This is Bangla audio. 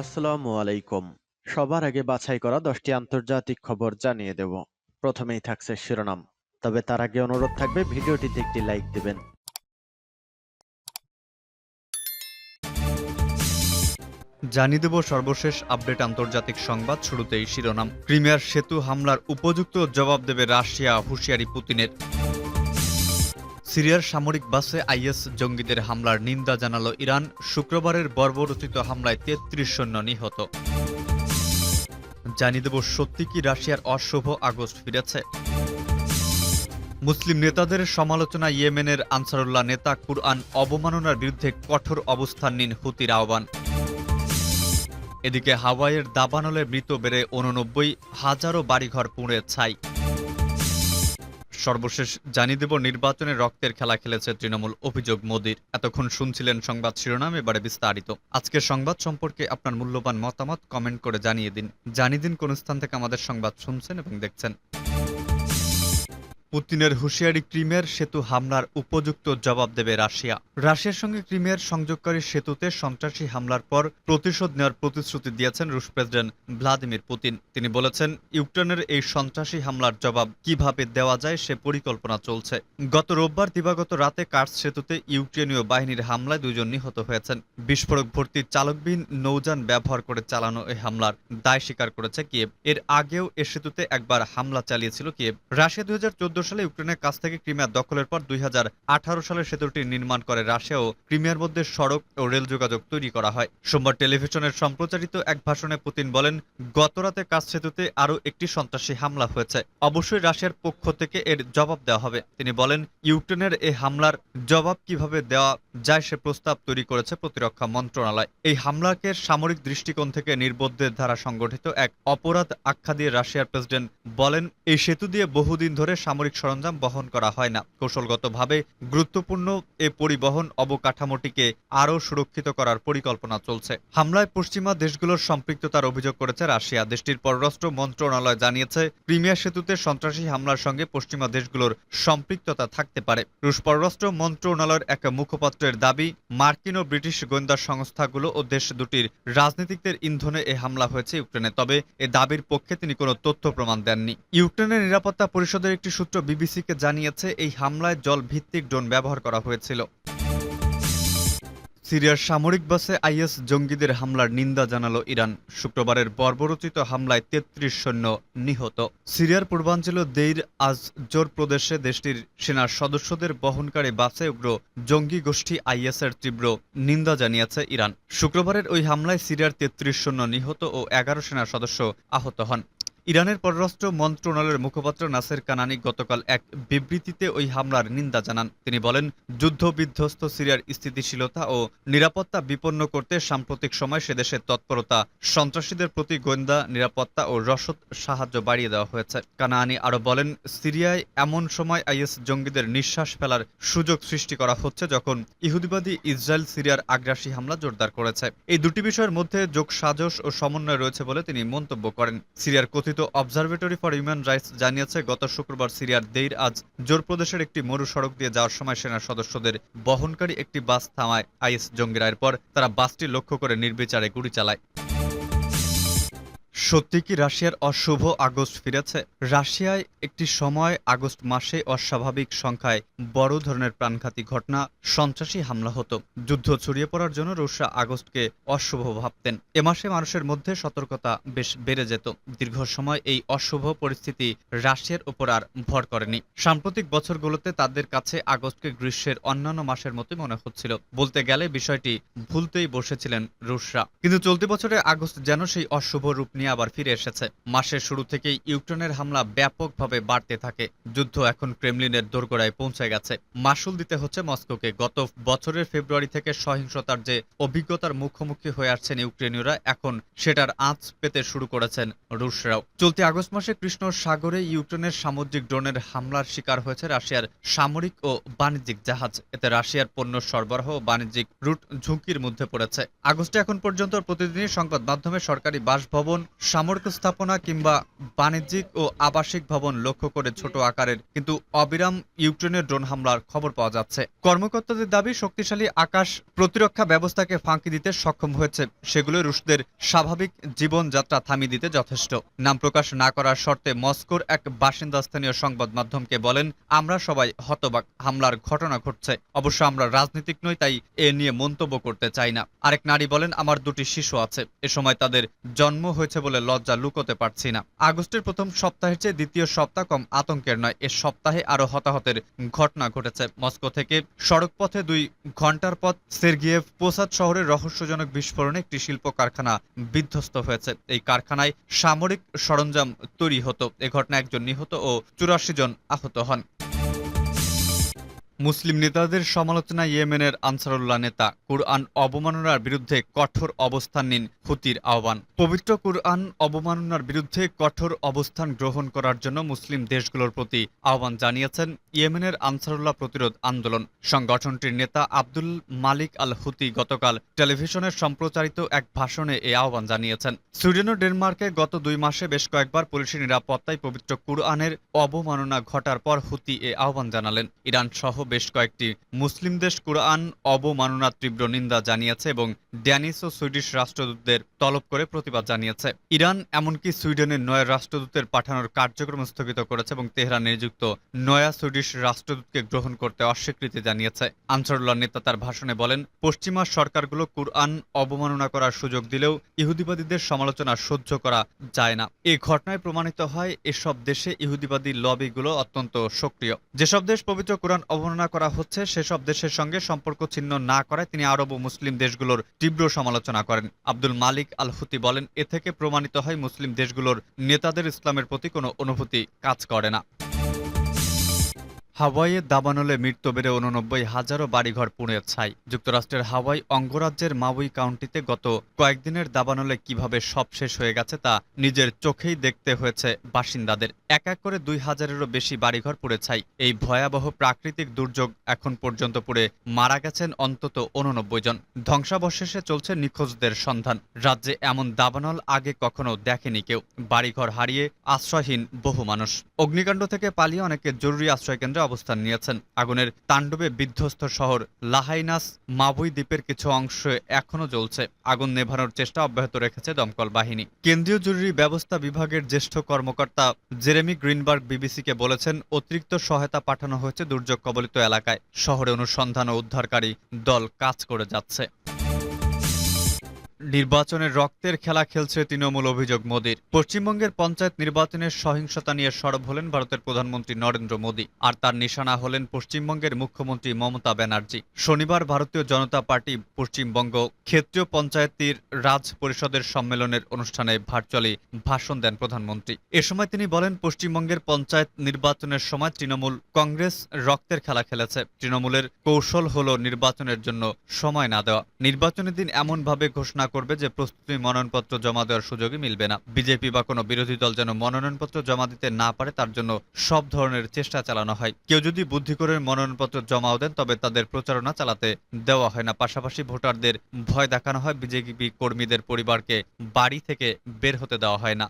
আসসালামু আলাইকুম। সবার আগে বাছাই করা 10টি আন্তর্জাতিক খবর জানিয়ে দেব। প্রথমেই থাকছে শিরোনাম। তবে তার আগে অনুরোধ থাকবে ভিডিওটিতে একটি লাইক দিবেন। জানিয়ে দেব সর্বশেষ আপডেট আন্তর্জাতিক সংবাদ। শুরুতেই শিরোনাম। ক্রিমিয়ার সেতু হামলার উপযুক্ত জবাব দেবে রাশিয়া, হুঁশিয়ারি পুতিনের। সিরিয়ার সামরিক বাসে আইএস জঙ্গিদের হামলার নিন্দা জানালো ইরান। শুক্রবারের বর্বরোচিত হামলায় ৩৩ সৈন্য নিহত। জানিয়ে দেব সত্যি কি রাশিয়ার অশুভ আগস্ট ফিরেছে। মুসলিম নেতাদের সমালোচনা ইয়েমেনের আনসারুল্লাহ নেতা। কুরআন অবমাননার বিরুদ্ধে কঠোর অবস্থান নিন হুতির আহ্বান। এদিকে হাওয়াইয়ের দাবানলে মৃত বেড়ে ৮৯, হাজারো বাড়িঘর পুড়ে ছাই। সর্বশেষ জানিয়ে দেব নির্বাচনে রক্তের খেলা খেলেছে তৃণমূল, অভিযোগ মোদির। এতক্ষণ শুনছিলেন সংবাদ শিরোনাম, এবারে বিস্তারিত। আজকের সংবাদ সম্পর্কে আপনার মূল্যবান মতামত কমেন্ট করে জানিয়ে দিন কোন স্থান থেকে আমাদের সংবাদ শুনছেন এবং দেখছেন। পুতিনের হুঁশিয়ারি, ক্রিমিয়ার সেতু হামলার উপযুক্ত জবাব দেবে রাশিয়া। রাশিয়ার সঙ্গে ক্রিমিয়ার সংযোগকারী সেতুতে সন্ত্রাসী হামলার পর প্রতিশোধ নেওয়ার প্রতিশ্রুতি দিয়েছেন রুশ প্রেসিডেন্ট ভ্লাদিমির পুতিন। তিনি বলেছেন, ইউক্রেনের এই সন্ত্রাসী হামলার জবাব কিভাবে দেওয়া যায় সে পরিকল্পনা চলছে। গত রোববার দিবাগত রাতে কার্স সেতুতে ইউক্রেনীয় বাহিনীর হামলায় 2 জন নিহত হয়েছেন। বিস্ফোরক ভর্তি চালকবিহীন নৌযান ব্যবহার করে চালানো এই হামলার দায় স্বীকার করেছে কিয়েভ। এর আগেও এ সেতুতে একবার হামলা চালিয়েছিল কিয়েভ। রাশিয়া 2014 সালে ইউক্রেনের কাছ থেকে ক্রিমিয়া দখলের পর 2018 সালে সেতুটি নির্মাণ করে রাশিয়া ও ক্রিমিয়ার মধ্যে সড়ক ও রেল যোগাযোগ তৈরি করা হয়। সোমবার টেলিভিশনের সম্প্রচারিত এক ভাষণে পুতিন বলেন, গতরাতে কাজ সেতুতে আরও একটি সন্ত্রাসী হামলা হয়েছে। অবশ্যই রাশিয়ার পক্ষ থেকে এর জবাব দেওয়া হবে। তিনি বলেন, ইউক্রেনের এই হামলার জবাব কিভাবে দেওয়া যায় সে প্রস্তাব তৈরি করেছে প্রতিরক্ষা মন্ত্রণালয়। এই হামলাকে সামরিক দৃষ্টিকোণ থেকে নির্বোধের দ্বারা সংগঠিত এক অপরাধ আখ্যা দিয়ে রাশিয়ার প্রেসিডেন্ট বলেন, এই সেতু দিয়ে বহুদিন ধরে সামরিক সরঞ্জাম বহন করা হয় না। কৌশলগতভাবে গুরুত্বপূর্ণ এ পরিবহন অবকাঠামোটিকে আরও সুরক্ষিত করার পরিকল্পনা চলছে। হামলায় পশ্চিমা দেশগুলোর সম্পৃক্ততার অভিযোগ করেছে রাশিয়া। দেশটির পররাষ্ট্র মন্ত্রণালয় জানিয়েছে, ক্রিমিয়া সেতুতে সন্ত্রাসী হামলার সঙ্গে পশ্চিমা দেশগুলোর সম্পৃক্ততা থাকতে পারে। রুশ পররাষ্ট্র মন্ত্রণালয়ের এক মুখপাত্রের দাবি, মার্কিন ও ব্রিটিশ গোয়েন্দা সংস্থাগুলো ও দেশ দুটির রাজনীতিকদের ইন্ধনে এ হামলা হয়েছে ইউক্রেনে। তবে এ দাবির পক্ষে তিনি কোনো তথ্য প্রমাণ দেননি। ইউক্রেনের নিরাপত্তা পরিষদের একটি সূত্র বিবিসিকে জানিয়েছে, এই হামলায় জল ভিত্তিক ড্রোন ব্যবহার করা হয়েছিল। সিরিয়ার সামরিক বাসে আইএস জঙ্গিদের হামলার নিন্দা জানালো ইরান। শুক্রবারের বর্বরোচিত হামলায় 33 সৈন্য নিহত। সিরিয়ার পূর্বাঞ্চল দেইর আজ জোর প্রদেশে দেশটির সেনার সদস্যদের বহনকারী বাসে উগ্র জঙ্গি গোষ্ঠী আইএসের তীব্র নিন্দা জানিয়েছে ইরান। শুক্রবারের ওই হামলায় সিরিয়ার 33 সৈন্য নিহত ও 11 সেনা সদস্য আহত হন। ইরানের পররাষ্ট্র মন্ত্রণালয়ের মুখপাত্র নাসের কানানি গতকাল এক বিবৃতিতে ওই হামলার নিন্দা জানান। তিনি বলেন, যুদ্ধবিধ্বস্ত সিরিয়ার স্থিতিশীলতা ও নিরাপত্তা বিপন্ন করতে সাম্প্রতিক সময় সে দেশের তৎপরতা, সন্ত্রাসীদের প্রতি গোয়েন্দা নিরাপত্তা ও রসদ সাহায্য বাড়িয়ে দেওয়া হয়েছে। কানানি আরও বলেন, সিরিয়ায় এমন সময় আইএস জঙ্গিদের নিঃশ্বাস ফেলার সুযোগ সৃষ্টি করা হচ্ছে যখন ইহুদিবাদী ইসরায়েল সিরিয়ার আগ্রাসী হামলা জোরদার করেছে। এই দুটি বিষয়ের মধ্যে যোগসাজশ ও সমন্বয় রয়েছে বলে তিনি মন্তব্য করেন। সিরিয়ার কথিত অবজারভেটরি ফর হিউম্যান রাইটস জানিয়েছে, গত শুক্রবার সিরিয়ার দেইর আজ জোর প্রদেশের একটি মরু সড়ক দিয়ে যাওয়ার সময় সেনা সদস্যদের বহনকারী একটি বাস থামায় আইএস জঙ্গিরা। এরপর তারা বাসটি লক্ষ্য করে নির্বিচারে গুলি চালায়। সত্যি কি রাশিয়ার অশুভ আগস্ট ফিরেছে? রাশিয়ায় একটি সময় আগস্ট মাসে অস্বাভাবিক সংখ্যায় বড় ধরনের প্রাণঘাতী ঘটনা, সন্ত্রাসী হামলা হতো। যুদ্ধ ছড়িয়ে পড়ার জন্য রুশরা আগস্টকে অশুভ ভাবতেন। এ মাসে মানুষের মধ্যে সতর্কতা বেশ বেড়ে যেত। দীর্ঘ সময় এই অশুভ পরিস্থিতি রাশিয়ার উপর আর ভর করেনি। সাম্প্রতিক বছরগুলোতে তাদের কাছে আগস্টকে গ্রীষ্মের অন্যান্য মাসের মতোই মনে হচ্ছিল। বলতে গেলে বিষয়টি ভুলতেই বসেছিলেন রুশরা। কিন্তু চলতি বছরের আগস্ট যেন সেই অশুভ রূপ নিয়ে আবার ফিরে এসেছে। মাসের শুরু থেকেই ইউক্রেনের হামলা ব্যাপকভাবে বাড়তে থাকে। যুদ্ধ এখন ক্রেমলিনের দোরগোড়ায় পৌঁছে গেছে। মাসুল দিতে হচ্ছে মস্কোকে। গত বছরের ফেব্রুয়ারি থেকে সহিংসতার যে অভিজ্ঞতার মুখোমুখি হয়ে আসছেন ইউক্রেনীয়রা, এখন সেটার আঁচ পেতে শুরু করেছেন রুশরাও। চলতি আগস্ট মাসে কৃষ্ণ সাগরে ইউক্রেনের সামুদ্রিক ড্রোনের হামলার শিকার হয়েছে রাশিয়ার সামরিক ও বাণিজ্যিক জাহাজ। এতে রাশিয়ার পণ্য সরবরাহ ও বাণিজ্যিক রুট ঝুঁকির মধ্যে পড়েছে। আগস্টে এখন পর্যন্ত প্রতিদিনই সংবাদ মাধ্যমে, সরকারি বাসভবন সামরিক স্থাপনা কিংবা বাণিজ্যিক ও আবাসিক ভবন লক্ষ্য করে ছোট আকারের কিন্তু অবিরাম ইউক্রেনের ড্রোন হামলার খবর পাওয়া যাচ্ছে। কর্মকর্তাদের দাবি, শক্তিশালী আকাশ প্রতিরক্ষা ব্যবস্থাকে ফাঁকি দিতে সক্ষম হয়েছে। সেগুলো রুশদের স্বাভাবিক জীবনযাত্রা থামিয়ে দিতে যথেষ্ট। নাম প্রকাশ না করার শর্তে মস্কোর এক বাসিন্দা স্থানীয় সংবাদ মাধ্যমকে বলেন, আমরা সবাই হতবাক, হামলার ঘটনা ঘটছে। অবশ্য আমরা রাজনীতিক নই, তাই এ নিয়ে মন্তব্য করতে চাই না। আরেক নারী বলেন, আমার 2টি শিশু আছে, এ সময় তাদের জন্ম হয়েছে বলে লজ্জা লুকোতে পারছি না। আগস্টের প্রথম সপ্তাহের চেয়ে দ্বিতীয় সপ্তাহ কম আতঙ্কের নয়। এ সপ্তাহে আরো হতাহতের ঘটনা ঘটেছে। মস্কো থেকে সড়কপথে 2 ঘন্টার পথ সের্গিয়েভ পোসাদ শহরের রহস্যজনক বিস্ফোরণে একটি শিল্প কারখানা বিধ্বস্ত হয়েছে। এই কারখানায় সামরিক সরঞ্জাম তৈরি হতো। এ ঘটনায় 1 জন নিহত ও 84 জন আহত হন। মুসলিম নেতাদের সমালোচনায় ইয়েমেনের আনসারুল্লাহ নেতা, কুরআন অবমাননার বিরুদ্ধে কঠোর অবস্থান নিন, হুতির আহ্বান। পবিত্র কুরআন অবমাননার বিরুদ্ধে কঠোর অবস্থান গ্রহণ করার জন্য মুসলিম দেশগুলোর প্রতি আহ্বান জানিয়েছেন ইয়েমেনের আনসারুল্লাহ প্রতিরোধ আন্দোলন। সংগঠনটির নেতা আব্দুল মালিক আল হুতি গতকাল টেলিভিশনের সম্প্রচারিত এক ভাষণে এই আহ্বান জানিয়েছেন। সুইডেন ও ডেনমার্কে গত 2 মাসে বেশ কয়েকবার পুলিশের নিরাপত্তায় পবিত্র কুরআনের অবমাননা ঘটার পর হুতি এ আহ্বান জানালেন। ইরান সহ বেশ কয়েকটি মুসলিম দেশ কুরআন অবমাননার তীব্র নিন্দা জানিয়েছে এবং ড্যানিশ ও সুইডিশ রাষ্ট্রদূতদের তলব করে প্রতিবাদ জানিয়েছে। ইরান এমনকি সুইডেনের নয়া রাষ্ট্রদূতের পাঠানোর কার্যক্রম স্থগিত করেছে এবং তেহরানে নিযুক্ত নয়া সুইডিশ রাষ্ট্রদূতকে গ্রহণ করতে অস্বীকৃতি জানিয়েছে। আনসারুল্লাহ নেতা তার ভাষণে বলেন, পশ্চিমা সরকারগুলো কুরআন অবমাননা করার সুযোগ দিলেও ইহুদিবাদীদের সমালোচনা সহ্য করা যায় না। এই ঘটনায় প্রমাণিত হয় এসব দেশে ইহুদিবাদী লবিগুলো অত্যন্ত সক্রিয়। যেসব দেশ পবিত্র কুরআন অবমাননা করা হচ্ছে সেসব দেশের সঙ্গে সম্পর্ক ছিন্ন না করায় তিনি আরব ও মুসলিম দেশগুলোর তীব্র সমালোচনা করেন। আব্দুল মালিক আল হুতি বলেন, এ থেকে প্রমাণিত হয় মুসলিম দেশগুলোর নেতাদের ইসলামের প্রতি কোনো অনুভূতি কাজ করে না। হাওয়াইয়ে দাবানলে মৃত্যু বেড়ে 89,000 বাড়িঘর পুড়ে ছাই। যুক্তরাষ্ট্রের হাওয়াই অঙ্গরাজ্যের মাউই কাউন্টিতে গত কয়েকদিনের দাবানলে কিভাবে সব শেষ হয়ে গেছে তা নিজের চোখেই দেখতে হয়েছে বাসিন্দাদের। এক এক করে 2,000-এরও বেশি বাড়িঘর পুড়ে ছাই। এই ভয়াবহ প্রাকৃতিক দুর্যোগ এখন পর্যন্ত পুড়ে মারা গেছেন অন্তত 89 জন। ধ্বংসাবশেষে চলছে নিখোঁজদের সন্ধান। রাজ্যে এমন দাবানল আগে কখনো দেখেনি কেউ। বাড়িঘর হারিয়ে আশ্রয়হীন বহু মানুষ। অগ্নিকাণ্ড থেকে পালিয়ে অনেকে জরুরি আশ্রয়কেন্দ্রে অবস্থান নিয়েছেন। আগুনের তাণ্ডবে বিধ্বস্ত শহর লাহাইনাস মাবুই দ্বীপের কিছু অংশ এখনো জ্বলছে। আগুন নেভানোর চেষ্টা অব্যাহত রেখেছে দমকল বাহিনী। কেন্দ্রীয় জরুরি ব্যবস্থা বিভাগের জ্যেষ্ঠ কর্মকর্তা জেরেমি গ্রিনবার্গ বিবিসিকে বলেছেন, অতিরিক্ত সহায়তা পাঠানো হয়েছে দুর্যোগ কবলিত এলাকায়। শহরে অনুসন্ধান ও উদ্ধারকারী দল কাজ করে যাচ্ছে। নির্বাচনের রক্তের খেলা খেলছে তৃণমূল, অভিযোগ মোদীর। পশ্চিমবঙ্গের পঞ্চায়েত নির্বাচনের সহিংসতা নিয়ে সরব হলেন ভারতের প্রধানমন্ত্রী নরেন্দ্র মোদী। আর তার নিশানা হলেন পশ্চিমবঙ্গের মুখ্যমন্ত্রী মমতা ব্যানার্জি। শনিবার ভারতীয় জনতা পার্টি পশ্চিমবঙ্গ ক্ষেত্রীয় পঞ্চায়েতের রাজ পরিষদের সম্মেলনের অনুষ্ঠানে ভার্চুয়ালি ভাষণ দেন প্রধানমন্ত্রী। এ সময় তিনি বলেন, পশ্চিমবঙ্গের পঞ্চায়েত নির্বাচনের সময় তৃণমূল কংগ্রেস রক্তের খেলা খেলেছে। তৃণমূলের কৌশল হলো নির্বাচনের জন্য সময় না দেওয়া। নির্বাচনের দিন এমনভাবে ঘোষণা করবে যে প্রস্তুতি মনোনয়নপত্র জমা দেওয়ার সুযোগই মিলবে না। বিজেপি বা কোনো বিরোধী দল যেন মনোনয়নপত্র জমা দিতে না পারে তার জন্য সব ধরনের চেষ্টা চালানো হয়। কেউ যদি বুদ্ধি করে মনোনয়নপত্র জমাও দেন তবে তাদের প্রচারণা চালাতে দেওয়া হয় না। পাশাপাশি ভোটারদের ভয় দেখানো হয়। বিজেপি কর্মীদের পরিবারকে বাড়ি থেকে বের হতে দেওয়া হয় না।